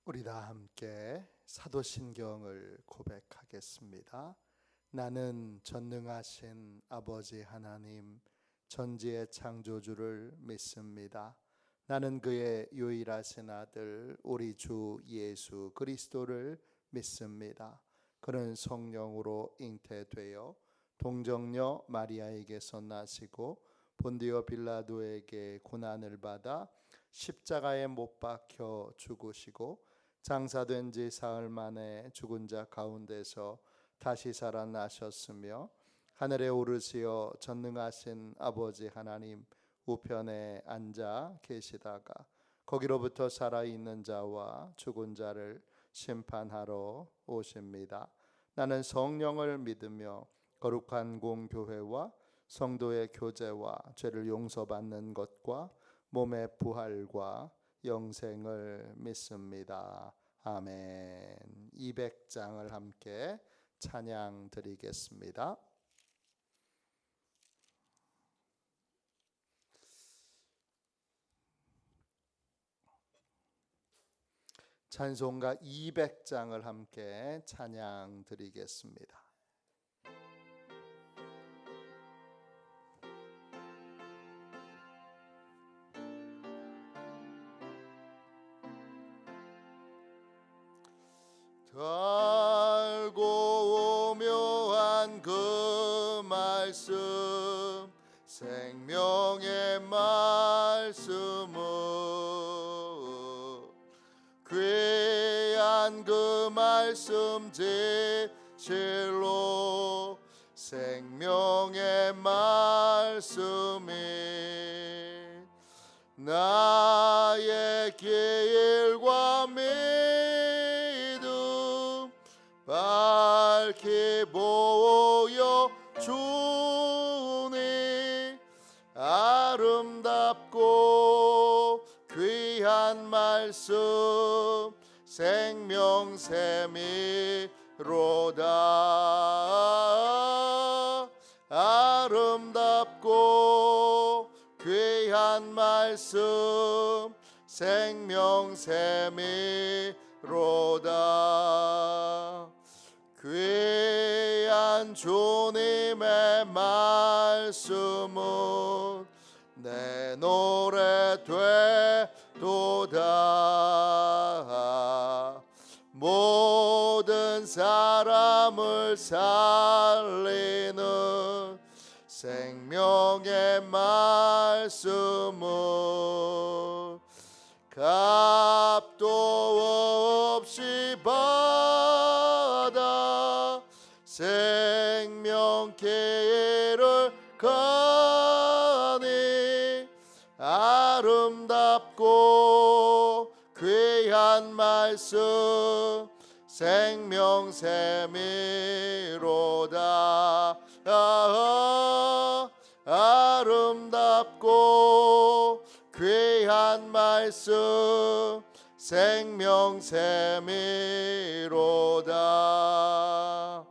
우리 다 함께 사도신경을 고백하겠습니다. 나는 전능하신 아버지 하나님 전지의 창조주를 믿습니다. 나는 그의 유일하신 아들 우리 주 예수 그리스도를 믿습니다. 그는 성령으로 잉태되어 동정녀 마리아에게서 나시고 본디오 빌라도에게 고난을 받아 십자가에 못 박혀 죽으시고 장사된 지 사흘 만에 죽은 자 가운데서 다시 살아나셨으며 하늘에 오르시어 전능하신 아버지 하나님 우편에 앉아 계시다가 거기로부터 살아있는 자와 죽은 자를 심판하러 오십니다. 나는 성령을 믿으며 거룩한 공교회와 성도의 교제와 죄를 용서받는 것과 몸의 부활과 영생을 믿습니다. 아멘. 200장을 함께 찬양 드리겠습니다. 찬송가 200장을 함께 찬양 드리겠습니다. 달고 오묘한 그 말씀 생명의 말씀은 귀한 그 말씀 진실로 생명의 말씀이 나의 길과 믿음 밝히 보여주니 아름답고 귀한 말씀 생명샘이로다. 아름답고 귀한 말씀 생명샘이로다. 귀한 주님의 말씀은 내 노래 되도다. 모든 사람을 살리는 생명의 말씀은 값도 없이 받아 생명길을 가니 아름답고 귀한 말씀 생명샘이로다. 아름답고 귀한 말씀 생명샘이로다.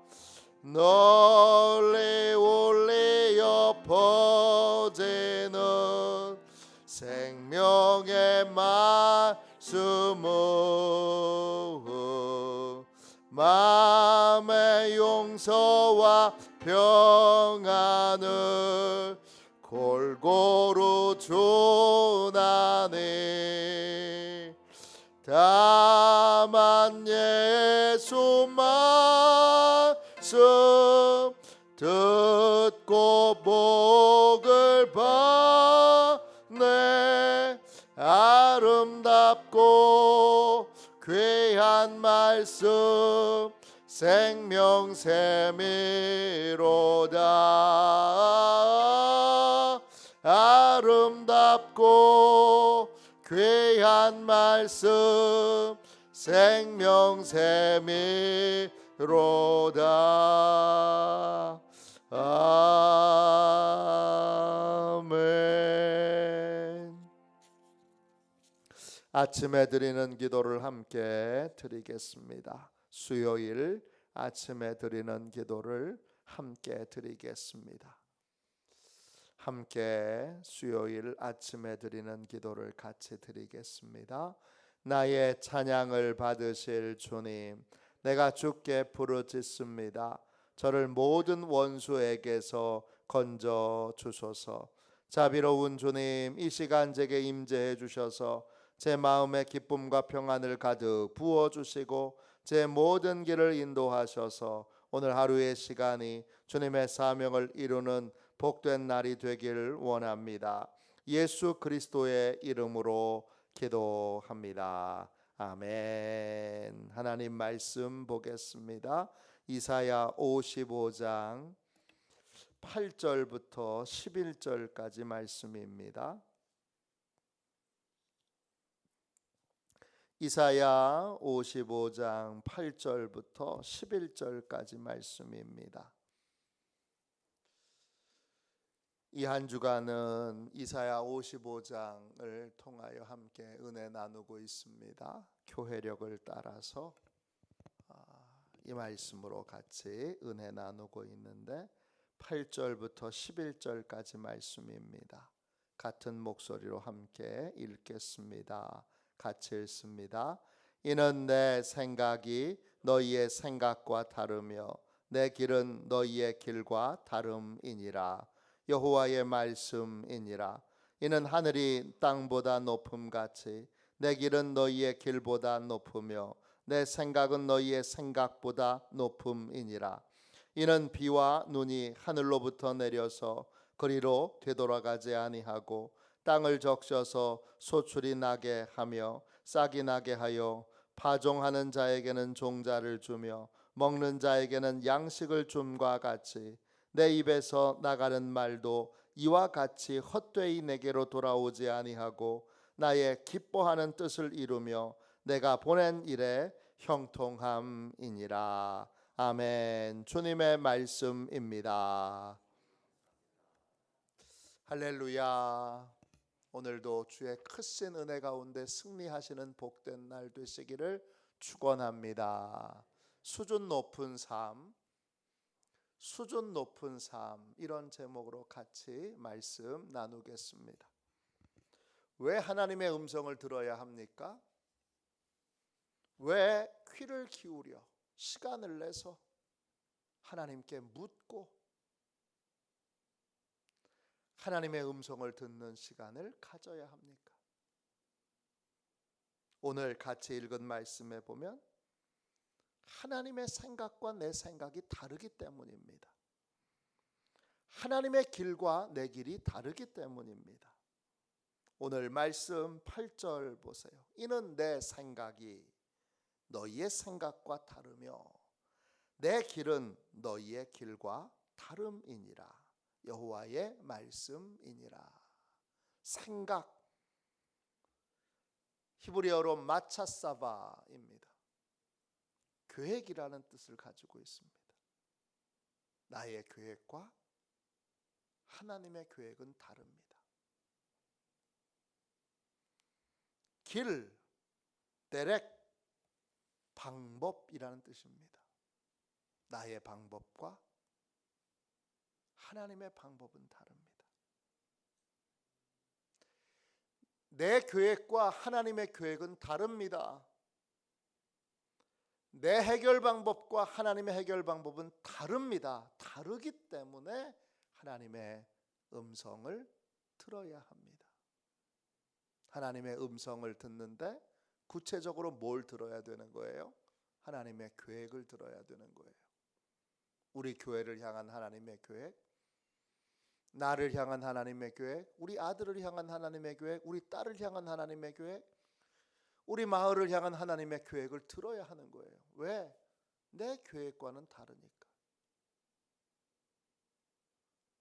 널리 울리어 퍼지는 생명의 말씀은 마음의 용서와 평안을 골고루 주나니 다만 예수 말씀 듣고 복을 받네. 아름답고 귀한 말씀 생명샘이로다. 아름답고 귀한 말씀 생명샘이로다. 아멘. 아침에 드리는 기도를 함께 드리겠습니다. 수요일 아침에 드리는 기도를 함께 드리겠습니다. 함께 수요일 아침에 드리는 기도를 같이 드리겠습니다. 나의 찬양을 받으실 주님, 내가 주께 부르짖습니다. 저를 모든 원수에게서 건져 주소서. 자비로운 주님, 이 시간 제게 임재해 주셔서 제 마음에 기쁨과 평안을 가득 부어 주시고 제 모든 길을 인도하셔서 오늘 하루의 시간이 주님의 사명을 이루는 복된 날이 되길 원합니다. 예수 그리스도의 이름으로 기도합니다. 아멘. 하나님 말씀 보겠습니다. 이사야 55장 8절부터 11절까지 말씀입니다. 이사야 55장 8절부터 11절까지 말씀입니다. 이 한 주간은 이사야 55장을 통하여 함께 은혜 나누고 있습니다. 교회력을 따라서 이 말씀으로 같이 은혜 나누고 있는데 8절부터 11절까지 말씀입니다. 같은 목소리로 함께 읽겠습니다. 같이 읽습니다. 이는 내 생각이 너희의 생각과 다르며 내 길은 너희의 길과 다름이니라. 여호와의 말씀이니라. 이는 하늘이 땅보다 높음같이 내 길은 너희의 길보다 높으며 내 생각은 너희의 생각보다 높음이니라. 이는 비와 눈이 하늘로부터 내려서 그리로 되돌아가지 아니하고 땅을 적셔서 소출이 나게 하며 싹이 나게 하여 파종하는 자에게는 종자를 주며 먹는 자에게는 양식을 줌과 같이 내 입에서 나가는 말도 이와 같이 헛되이 내게로 돌아오지 아니하고 나의 기뻐하는 뜻을 이루며 내가 보낸 일에 형통함이니라. 아멘. 주님의 말씀입니다. 할렐루야. 오늘도 주의 크신 은혜 가운데 승리하시는 복된 날 되시기를 축원합니다. 수준 높은 삶, 수준 높은 삶, 이런 제목으로 같이 말씀 나누겠습니다. 왜 하나님의 음성을 들어야 합니까? 왜 귀를 기울여 시간을 내서 하나님께 묻고 하나님의 음성을 듣는 시간을 가져야 합니까? 오늘 같이 읽은 말씀에 보면 하나님의 생각과 내 생각이 다르기 때문입니다. 하나님의 길과 내 길이 다르기 때문입니다. 오늘 말씀 8절 보세요. 이는 내 생각이 너희의 생각과 다르며 내 길은 너희의 길과 다름이니라. 여호와의 말씀이니라. 생각, 히브리어로 마차사바입니다. 계획이라는 뜻을 가지고 있습니다. 나의 계획과 하나님의 계획은 다릅니다. 길, 데렉, 방법이라는 뜻입니다. 나의 방법과 하나님의 방법은 다릅니다. 내 계획과 하나님의 계획은 다릅니다. 내 해결 방법과 하나님의 해결 방법은 다릅니다. 다르기 때문에 하나님의 음성을 들어야 합니다. 하나님의 음성을 듣는데 구체적으로 뭘 들어야 되는 거예요? 하나님의 계획을 들어야 되는 거예요. 우리 교회를 향한 하나님의 계획, 나를 향한 하나님의 계획, 우리 아들을 향한 하나님의 계획, 우리 딸을 향한 하나님의 계획, 우리 마을을 향한 하나님의 계획을 들어야 하는 거예요. 왜? 내 계획과는 다르니까.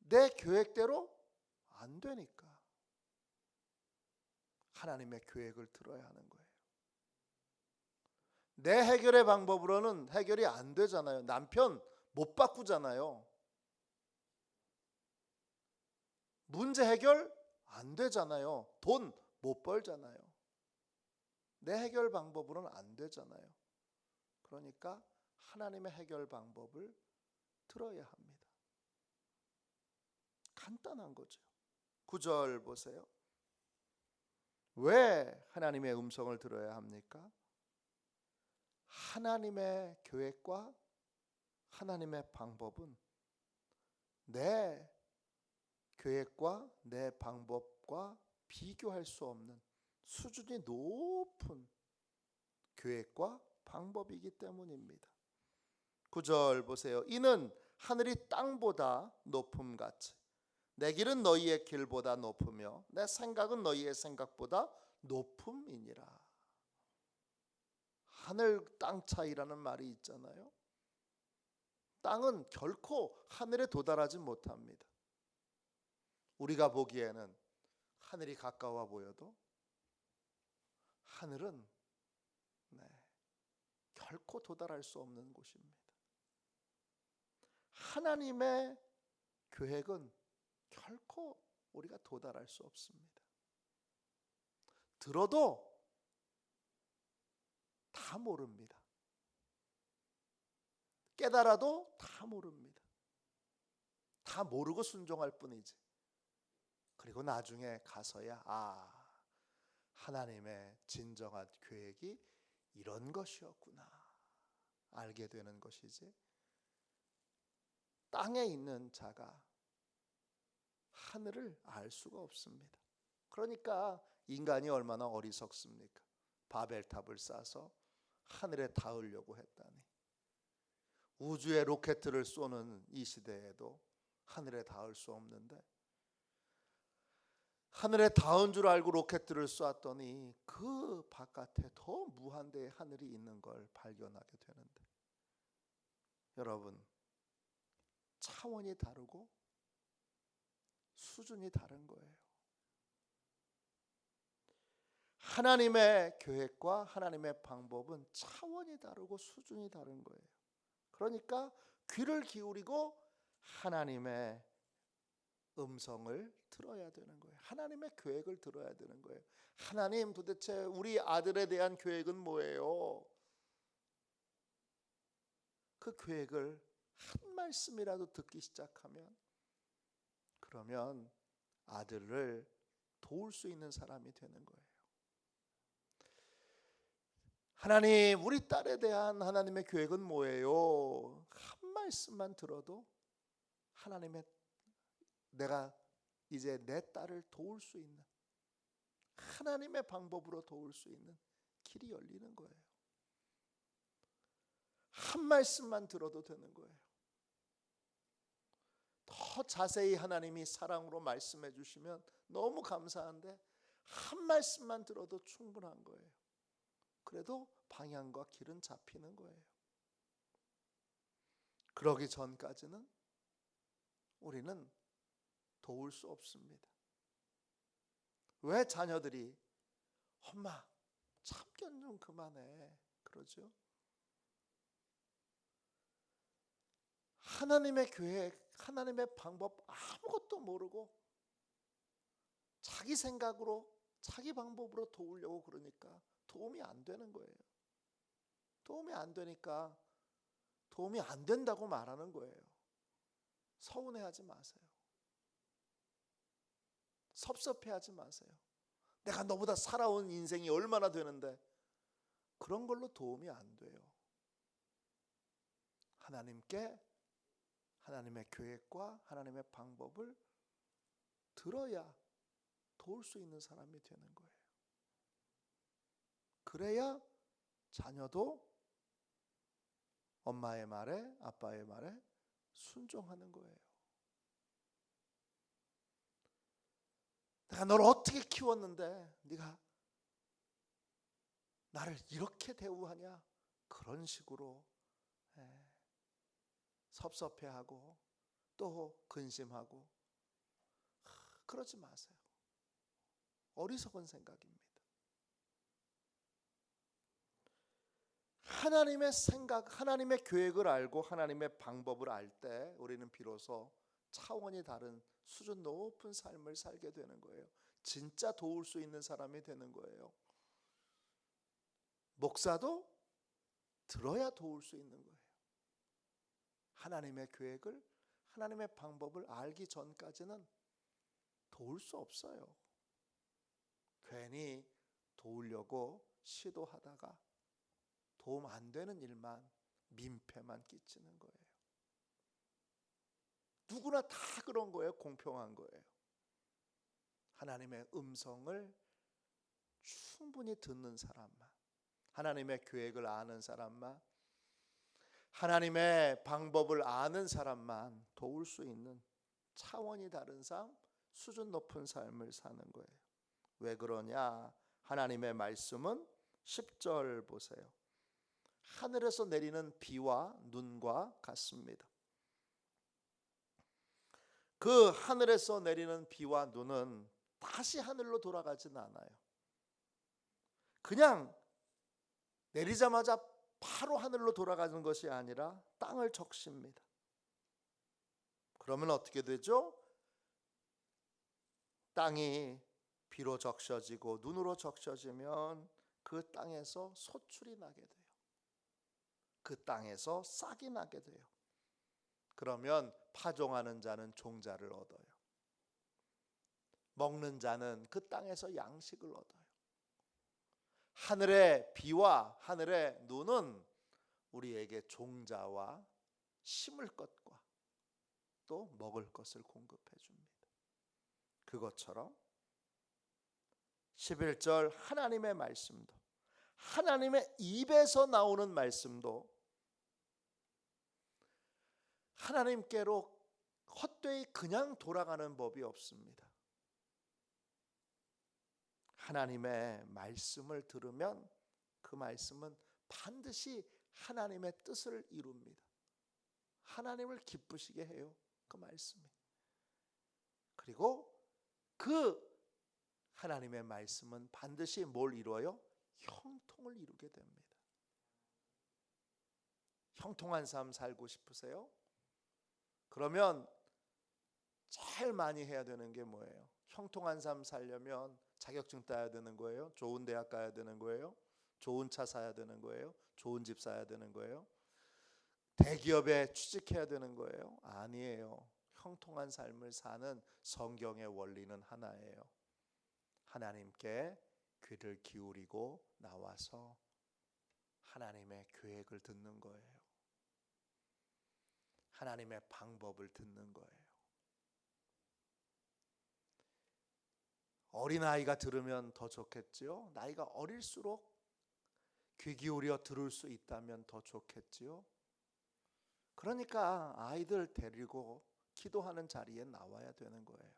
내 계획대로 안 되니까 하나님의 계획을 들어야 하는 거예요. 내 해결의 방법으로는 해결이 안 되잖아요. 남편 못 바꾸잖아요. 문제 해결 안 되잖아요. 돈 못 벌잖아요. 내 해결 방법으로는 안 되잖아요. 그러니까 하나님의 해결 방법을 들어야 합니다. 간단한 거죠. 9절 보세요. 왜 하나님의 음성을 들어야 합니까? 하나님의 계획과 하나님의 방법은 내 계획과 내 방법과 비교할 수 없는 수준이 높은 계획과 방법이기 때문입니다. 9절 보세요. 이는 하늘이 땅보다 높음같이 내 길은 너희의 길보다 높으며 내 생각은 너희의 생각보다 높음이니라. 하늘 땅 차이라는 말이 있잖아요. 땅은 결코 하늘에 도달하지 못합니다. 우리가 보기에는 하늘이 가까워 보여도 하늘은 결코 도달할 수 없는 곳입니다. 하나님의 계획은 결코 우리가 도달할 수 없습니다. 들어도 다 모릅니다. 깨달아도 다 모릅니다. 다 모르고 순종할 뿐이지. 그리고 나중에 가서야 하나님의 진정한 계획이 이런 것이었구나 알게 되는 것이지. 땅에 있는 자가 하늘을 알 수가 없습니다. 그러니까 인간이 얼마나 어리석습니까? 바벨탑을 쌓아서 하늘에 닿으려고 했다니. 우주에 로켓을 쏘는 이 시대에도 하늘에 닿을 수 없는데, 하늘에 닿은 줄 알고 로켓들을 쏘았더니 그 바깥에 더 무한대의 하늘이 있는 걸 발견하게 되는데, 여러분, 차원이 다르고 수준이 다른 거예요. 하나님의 계획과 하나님의 방법은 차원이 다르고 수준이 다른 거예요. 그러니까 귀를 기울이고 하나님의 음성을 들어야 되는 거예요. 하나님의 계획을 들어야 되는 거예요. 하나님, 도대체 우리 아들에 대한 계획은 뭐예요? 그 계획을 한 말씀이라도 듣기 시작하면, 그러면 아들을 도울 수 있는 사람이 되는 거예요. 하나님, 우리 딸에 대한 하나님의 계획은 뭐예요? 한 말씀만 들어도 하나님의, 내가 이제 내 딸을 도울 수 있는, 하나님의 방법으로 도울 수 있는 길이 열리는 거예요. 한 말씀만 들어도 되는 거예요. 더 자세히 하나님이 사랑으로 말씀해 주시면 너무 감사한데, 한 말씀만 들어도 충분한 거예요. 그래도 방향과 길은 잡히는 거예요. 그러기 전까지는 우리는 도울 수 없습니다. 왜 자녀들이 엄마 참견 좀 그만해 그러죠? 하나님의 계획, 하나님의 방법 아무것도 모르고 자기 생각으로, 자기 방법으로 도우려고 그러니까 도움이 안 되는 거예요. 도움이 안 되니까 도움이 안 된다고 말하는 거예요. 서운해하지 마세요. 섭섭해하지 마세요. 내가 너보다 살아온 인생이 얼마나 되는데 그런 걸로 도움이 안 돼요. 하나님께 하나님의 계획과 하나님의 방법을 들어야 도울 수 있는 사람이 되는 거예요. 그래야 자녀도 엄마의 말에, 아빠의 말에 순종하는 거예요. 내가 너를 어떻게 키웠는데 네가 나를 이렇게 대우하냐? 그런 식으로 섭섭해하고 또 근심하고 그러지 마세요. 어리석은 생각입니다. 하나님의 생각, 하나님의 계획을 알고 하나님의 방법을 알 때 우리는 비로소 차원이 다른 수준 높은 삶을 살게 되는 거예요. 진짜 도울 수 있는 사람이 되는 거예요. 목사도 들어야 도울 수 있는 거예요. 하나님의 계획을, 하나님의 방법을 알기 전까지는 도울 수 없어요. 괜히 도우려고 시도하다가 도움 안 되는 일만, 민폐만 끼치는 거예요. 누구나 다 그런 거예요. 공평한 거예요. 하나님의 음성을 충분히 듣는 사람만, 하나님의 계획을 아는 사람만, 하나님의 방법을 아는 사람만 도울 수 있는 차원이 다른 삶, 수준 높은 삶을 사는 거예요. 왜 그러냐? 하나님의 말씀은 10절 보세요. 하늘에서 내리는 비와 눈과 같습니다. 그 하늘에서 내리는 비와 눈은 다시 하늘로 돌아가진 않아요. 그냥 내리자마자 바로 하늘로 돌아가는 것이 아니라 땅을 적십니다. 그러면 어떻게 되죠? 땅이 비로 적셔지고 눈으로 적셔지면 그 땅에서 소출이 나게 돼요. 그 땅에서 싹이 나게 돼요. 그러면 파종하는 자는 종자를 얻어요. 먹는 자는 그 땅에서 양식을 얻어요. 하늘의 비와 하늘의 눈은 우리에게 종자와 심을 것과 또 먹을 것을 공급해 줍니다. 그것처럼 11절 하나님의 말씀도, 하나님의 입에서 나오는 말씀도 하나님께로 헛되이 그냥 돌아가는 법이 없습니다. 하나님의 말씀을 들으면 그 말씀은 반드시 하나님의 뜻을 이룹니다. 하나님을 기쁘시게 해요, 그 말씀이. 그리고 그 하나님의 말씀은 반드시 뭘 이루어요? 형통을 이루게 됩니다. 형통한 삶 살고 싶으세요? 그러면 제일 많이 해야 되는 게 뭐예요? 형통한 삶 살려면 자격증 따야 되는 거예요? 좋은 대학 가야 되는 거예요? 좋은 차 사야 되는 거예요? 좋은 집 사야 되는 거예요? 대기업에 취직해야 되는 거예요? 아니에요. 형통한 삶을 사는 성경의 원리는 하나예요. 하나님께 귀를 기울이고 나와서 하나님의 계획을 듣는 거예요. 하나님의 방법을 듣는 거예요. 어린아이가 들으면 더 좋겠지요? 나이가 어릴수록 귀 기울여 들을 수 있다면 더 좋겠지요? 그러니까 아이들 데리고 기도하는 자리에 나와야 되는 거예요.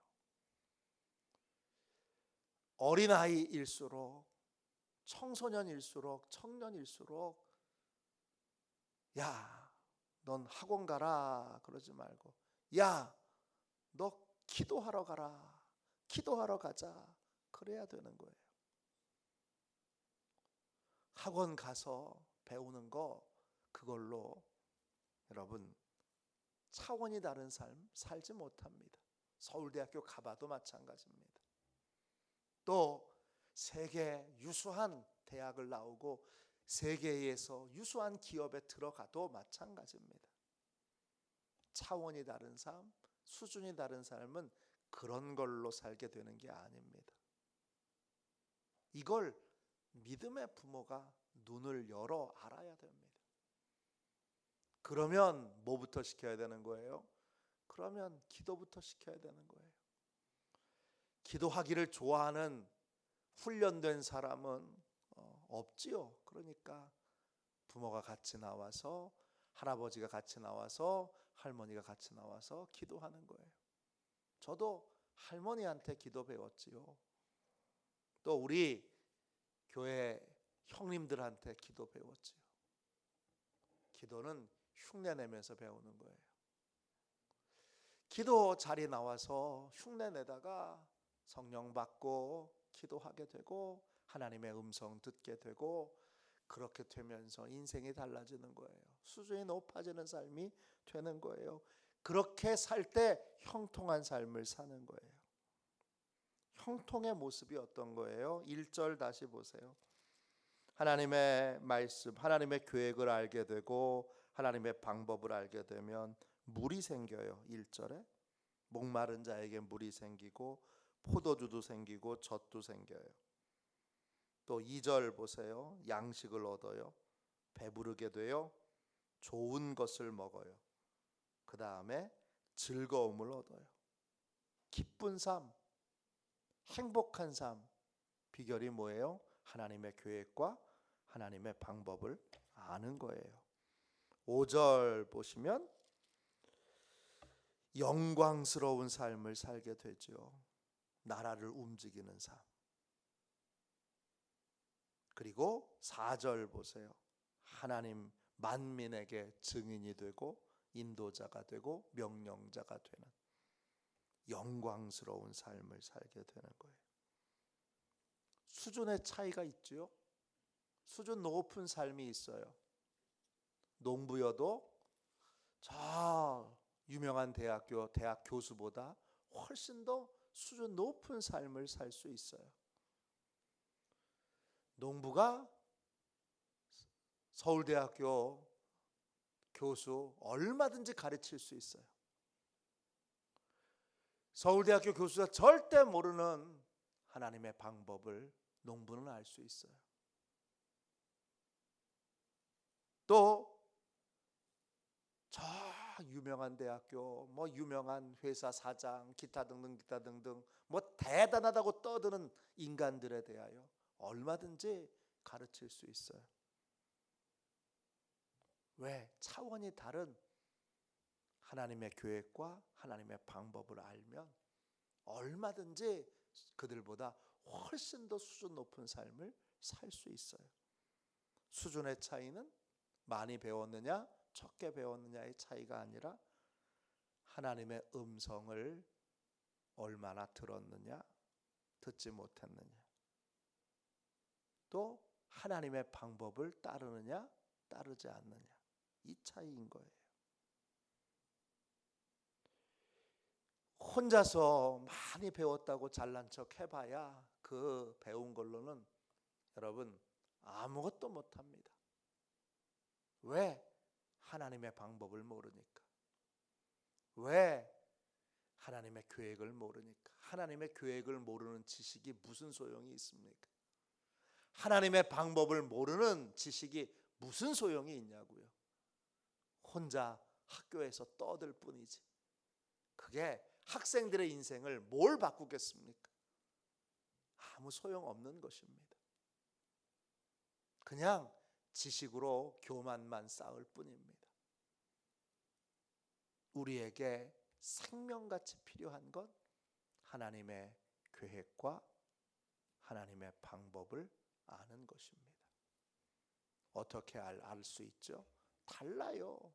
어린아이일수록, 청소년일수록, 청년일수록 야, 넌 학원 가라 그러지 말고, 야, 너 기도하러 가라, 기도하러 가자, 그래야 되는 거예요. 학원 가서 배우는 거, 그걸로 여러분 차원이 다른 삶 살지 못합니다. 서울대학교 가봐도 마찬가지입니다. 또 세계 유수한 대학을 나오고 세계에서 유수한 기업에 들어가도 마찬가지입니다. 차원이 다른 삶, 수준이 다른 삶은 그런 걸로 살게 되는 게 아닙니다. 이걸 믿음의 부모가 눈을 열어 알아야 됩니다. 그러면 뭐부터 시켜야 되는 거예요? 그러면 기도부터 시켜야 되는 거예요. 기도하기를 좋아하는 훈련된 사람은 없지요. 그러니까 부모가 같이 나와서, 할아버지가 같이 나와서, 할머니가 같이 나와서 기도하는 거예요. 저도 할머니한테 기도 배웠지요. 또 우리 교회 형님들한테 기도 배웠지요. 기도는 흉내 내면서 배우는 거예요. 기도 자리에 나와서 흉내 내다가 성령 받고 기도하게 되고 하나님의 음성 듣게 되고, 그렇게 되면서 인생이 달라지는 거예요. 수준이 높아지는 삶이 되는 거예요. 그렇게 살 때 형통한 삶을 사는 거예요. 형통의 모습이 어떤 거예요? 1절 다시 보세요. 하나님의 말씀, 하나님의 계획을 알게 되고 하나님의 방법을 알게 되면 물이 생겨요. 1절에 목마른 자에게 물이 생기고 포도주도 생기고 젖도 생겨요. 또 2절 보세요. 양식을 얻어요. 배부르게 돼요. 좋은 것을 먹어요. 그 다음에 즐거움을 얻어요. 기쁜 삶, 행복한 삶. 비결이 뭐예요? 하나님의 계획과 하나님의 방법을 아는 거예요. 5절 보시면 영광스러운 삶을 살게 되죠. 나라를 움직이는 삶. 그리고 4절 보세요. 하나님 만민에게 증인이 되고 인도자가 되고 명령자가 되는 영광스러운 삶을 살게 되는 거예요. 수준의 차이가 있죠. 수준 높은 삶이 있어요. 농부여도 저 유명한 대학 교수보다 훨씬 더 수준 높은 삶을 살 수 있어요. 농부가 서울대학교 교수 얼마든지 가르칠 수 있어요. 서울대학교 교수가 절대 모르는 하나님의 방법을 농부는 알 수 있어요. 또 저 유명한 대학교, 유명한 회사 사장, 기타 등등 대단하다고 떠드는 인간들에 대하여 얼마든지 가르칠 수 있어요. 왜? 차원이 다른 하나님의 계획과 하나님의 방법을 알면 얼마든지 그들보다 훨씬 더 수준 높은 삶을 살 수 있어요. 수준의 차이는 많이 배웠느냐 적게 배웠느냐의 차이가 아니라 하나님의 음성을 얼마나 들었느냐 듣지 못했느냐, 또 하나님의 방법을 따르느냐 따르지 않느냐, 이 차이인 거예요. 혼자서 많이 배웠다고 잘난 척 해봐야 그 배운 걸로는 여러분 아무것도 못합니다. 왜? 하나님의 방법을 모르니까. 왜? 하나님의 계획을 모르니까. 하나님의 계획을 모르는 지식이 무슨 소용이 있습니까? 하나님의 방법을 모르는 지식이 무슨 소용이 있냐고요. 혼자 학교에서 떠들 뿐이지. 그게 학생들의 인생을 뭘 바꾸겠습니까? 아무 소용없는 것입니다. 그냥 지식으로 교만만 쌓을 뿐입니다. 우리에게 생명같이 필요한 건 하나님의 계획과 하나님의 방법을 아는 것입니다. 어떻게 알 수 있죠? 달라요.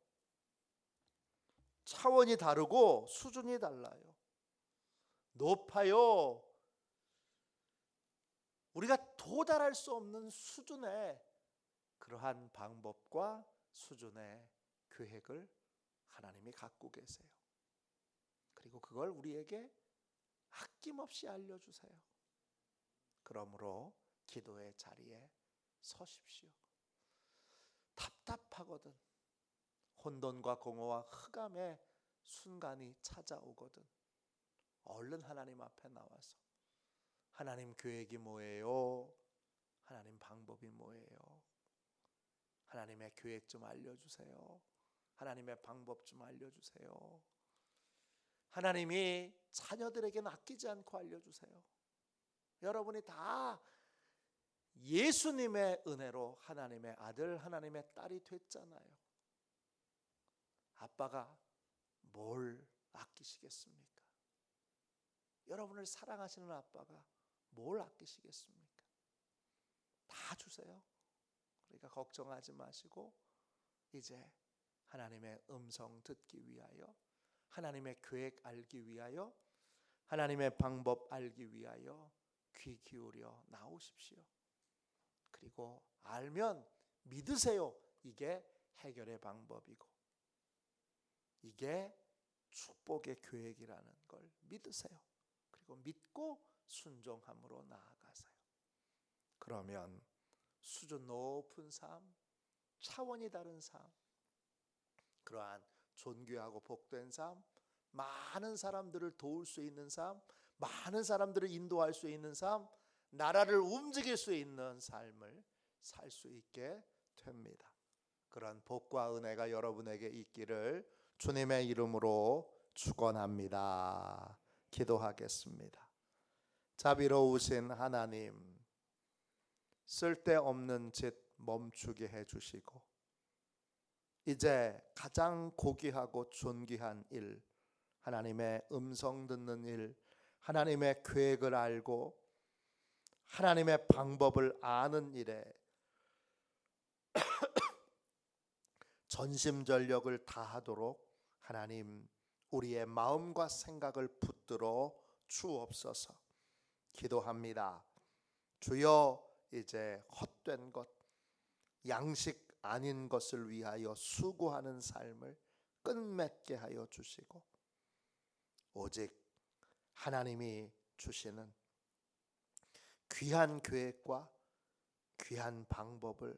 차원이 다르고 수준이 달라요. 높아요. 우리가 도달할 수 없는 수준의 그러한 방법과 수준의 계획을 하나님이 갖고 계세요. 그리고 그걸 우리에게 아낌없이 알려주세요. 그러므로 기도의 자리에 서십시오. 답답하거든. 혼돈과 공허와 흑암의 순간이 찾아오거든. 얼른 하나님 앞에 나와서 하나님 계획이 뭐예요? 하나님 방법이 뭐예요? 하나님의 계획 좀 알려주세요. 하나님의 방법 좀 알려주세요. 하나님이 자녀들에게는 아끼지 않고 알려주세요. 여러분이 다 예수님의 은혜로 하나님의 아들, 하나님의 딸이 됐잖아요. 아빠가 뭘 아끼시겠습니까? 여러분을 사랑하시는 아빠가 뭘 아끼시겠습니까? 다 주세요. 그러니까 걱정하지 마시고 이제 하나님의 음성 듣기 위하여, 하나님의 계획 알기 위하여, 하나님의 방법 알기 위하여 귀 기울여 나오십시오. 그리고 알면 믿으세요. 이게 해결의 방법이고 이게 축복의 계획이라는 걸 믿으세요. 그리고 믿고 순종함으로 나아가세요. 그러면 수준 높은 삶, 차원이 다른 삶, 그러한 존귀하고 복된 삶, 많은 사람들을 도울 수 있는 삶, 많은 사람들을 인도할 수 있는 삶, 나라를 움직일 수 있는 삶을 살 수 있게 됩니다. 그런 복과 은혜가 여러분에게 있기를 주님의 이름으로 축원합니다. 기도하겠습니다. 자비로우신 하나님, 쓸데없는 짓 멈추게 해주시고 이제 가장 고귀하고 존귀한 일, 하나님의 음성 듣는 일, 하나님의 계획을 알고 하나님의 방법을 아는 일에 전심전력을 다하도록 하나님 우리의 마음과 생각을 붙들어 주옵소서. 기도합니다. 주여, 이제 헛된 것, 양식 아닌 것을 위하여 수고하는 삶을 끝맺게 하여 주시고 오직 하나님이 주시는 귀한 계획과 귀한 방법을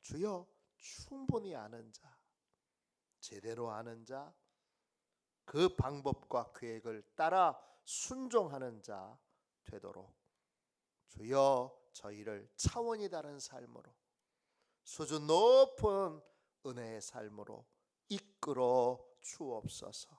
주여 충분히 아는 자, 제대로 아는 자, 그 방법과 계획을 따라 순종하는 자 되도록 주여 저희를 차원이 다른 삶으로, 수준 높은 은혜의 삶으로 이끌어 주옵소서.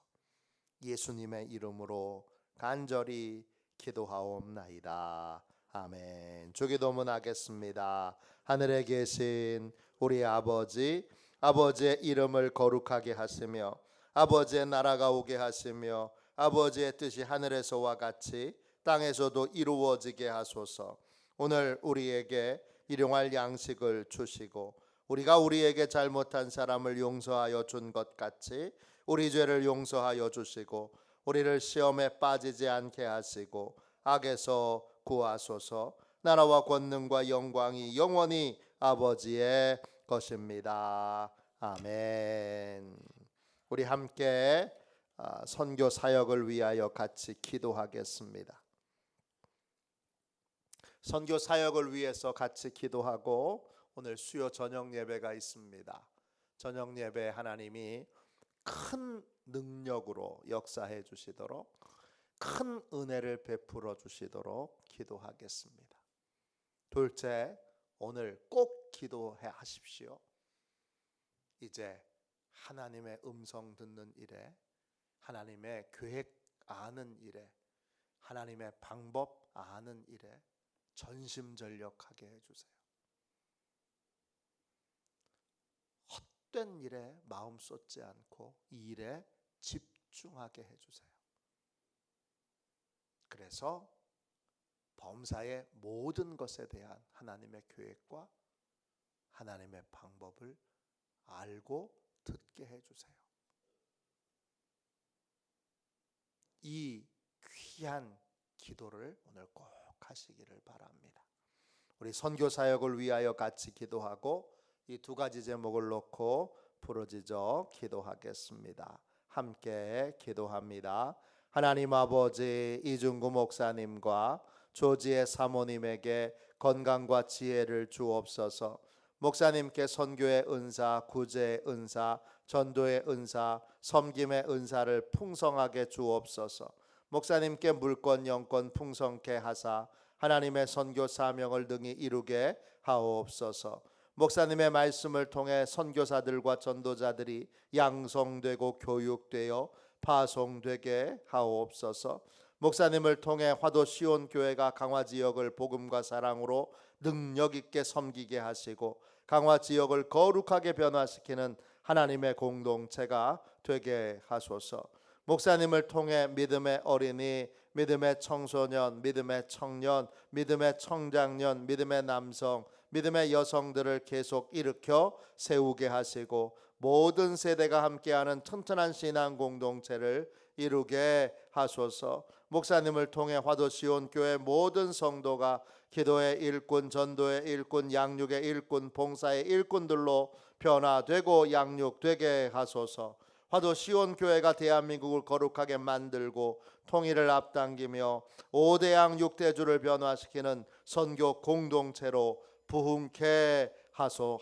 예수님의 이름으로 간절히 기도하옵나이다. 아멘. 주기도문 하겠습니다. 하늘에 계신 우리 아버지, 아버지의 이름을 거룩하게 하시며 아버지의 나라가 오게 하시며 아버지의 뜻이 하늘에서와 같이 땅에서도 이루어지게 하소서. 오늘 우리에게 일용할 양식을 주시고 우리가 우리에게 잘못한 사람을 용서하여 준 것 같이 우리 죄를 용서하여 주시고 우리를 시험에 빠지지 않게 하시고 악에서 구하소서. 나라와 권능과 영광이 영원히 아버지의 것입니다. 아멘. 우리 함께 선교 사역을 위하여 같이 기도하겠습니다. 선교 사역을 위해서 같이 기도하고 오늘 수요 저녁 예배가 있습니다. 저녁 예배 하나님이 큰 능력으로 역사해 주시도록, 큰 은혜를 베풀어 주시도록 기도하겠습니다. 둘째, 오늘 꼭 기도해 하십시오. 이제 하나님의 음성 듣는 일에, 하나님의 계획 아는 일에, 하나님의 방법 아는 일에 전심전력하게 해주세요. 헛된 일에 마음 쏟지 않고 이 일에 집중하게 해주세요. 그래서 범사의 모든 것에 대한 하나님의 계획과 하나님의 방법을 알고 듣게 해주세요. 이 귀한 기도를 오늘 꼭 하시기를 바랍니다. 우리 선교 사역을 위하여 같이 기도하고 이 두 가지 제목을 놓고 부르짖어 기도하겠습니다. 함께 기도합니다. 하나님 아버지, 이중구 목사님과 조지의 사모님에게 건강과 지혜를 주옵소서. 목사님께 선교의 은사, 구제의 은사, 전도의 은사, 섬김의 은사를 풍성하게 주옵소서. 목사님께 물권 영권 풍성케 하사 하나님의 선교 사명을 능히 이루게 하옵소서. 목사님의 말씀을 통해 선교사들과 전도자들이 양성되고 교육되어 파송되게 하옵소서. 목사님을 통해 화도 시온 교회가 강화 지역을 복음과 사랑으로 능력 있게 섬기게 하시고 강화 지역을 거룩하게 변화시키는 하나님의 공동체가 되게 하소서. 목사님을 통해 믿음의 어린이, 믿음의 청소년, 믿음의 청년, 믿음의 청장년, 믿음의 남성, 믿음의 여성들을 계속 일으켜 세우게 하시고 모든 세대가 함께하는 튼튼한 신앙 공동체를 이루게 하소서. 목사님을 통해 화도시온 교회 모든 성도가 기도의 일꾼, 전도의 일꾼, 양육의 일꾼, 봉사의 일꾼들로 변화되고 양육되게 하소서. 화도시온 교회가 대한민국을 거룩하게 만들고 통일을 앞당기며 5대양 6대주를 변화시키는 선교 공동체로 부흥케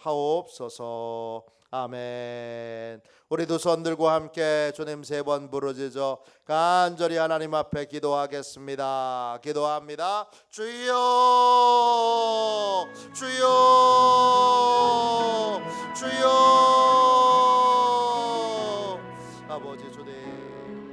하옵소서. 아멘. 우리 두 손 들고 함께 주님 세 번 부르짖어 간절히 하나님 앞에 기도하겠습니다. 기도합니다. 주여, 주여, 주여. 아버지 주님,